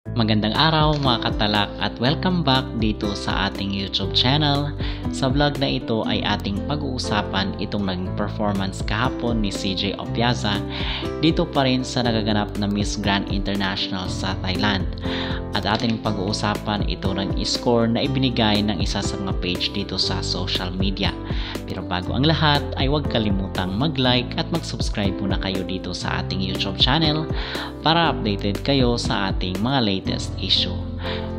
Magandang araw mga katalak at welcome back dito sa ating YouTube channel. Sa vlog na ito ay ating pag-uusapan itong naging performance kahapon ni CJ Opiaza dito pa rin sa nagaganap na Miss Grand International sa Thailand. At ating pag-uusapan ito ng score na ibinigay ng isa sa mga page dito sa social media. Pero bago ang lahat ay huwag kalimutang mag-like at mag-subscribe muna kayo dito sa ating YouTube channel para updated kayo sa ating mga latest issue.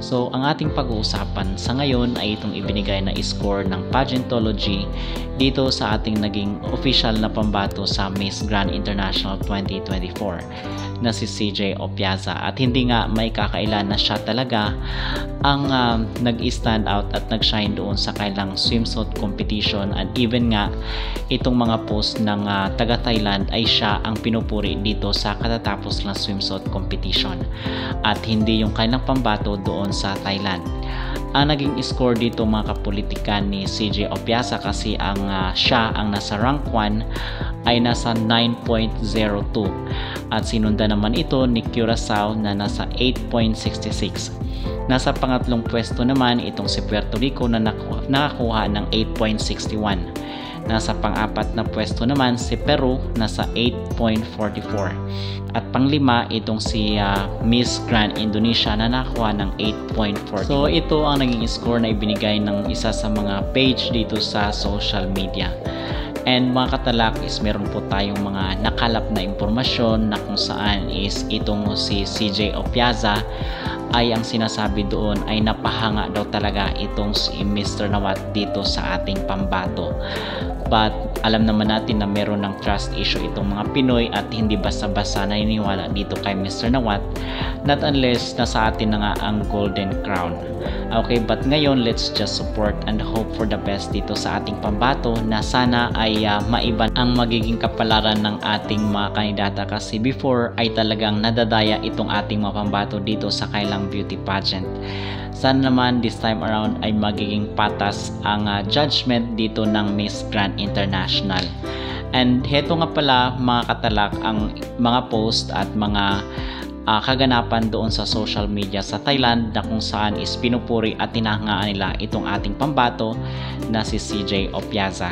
So, ang ating pag-uusapan sa ngayon ay itong ibinigay na score ng Pageantology dito sa ating naging official na pambato sa Miss Grand International 2024 na si CJ Opiaza. At hindi nga may kakailan na siya talaga ang nag-stand out at nag-shine doon sa kailang swimsuit competition, at even nga itong mga post ng taga Thailand ay siya ang pinupuri dito sa katatapos ng swimsuit competition at hindi yung kailang pambato doon sa Thailand. Ang naging score dito mga kapolitikan ni CJ Opiaza, kasi siya ang nasa rank 1 ay nasa 9.02 at sinunda naman ito ni Curaçao na nasa 8.66. Nasa pangatlong pwesto naman itong si Puerto Rico na nakakuha ng 8.61. Nasa pang-apat na pwesto naman si Peru, nasa 8.44. At panglima itong si Miss Grand Indonesia na nakakuha ng 8.40. So ito ang naging score na ibinigay ng isa sa mga page dito sa social media. And mga katalak is meron po tayong mga nakalap na impormasyon na kung saan is itong si CJ Opiaza ay ang sinasabi doon ay napahanga daw talaga itong si Mr. Nawat dito sa ating pambato. But alam naman natin na meron ng trust issue itong mga Pinoy at hindi basta-basta naniniwala dito kay Mr. Nawat, not unless nasa atin na nga ang golden crown. Okay, but ngayon let's just support and hope for the best dito sa ating pambato na sana ay maiba ang magiging kapalaran ng ating mga kandidata, kasi before ay talagang nadadaya itong ating mga pambato dito sa kailang beauty pageant. Sana naman this time around ay magiging patas ang judgment dito ng Miss Grand International. And heto nga pala mga katalak ang mga post at mga kaganapan doon sa social media sa Thailand na kung saan is pinupuri at tinahangaan nila itong ating pambato na si CJ Opiaza.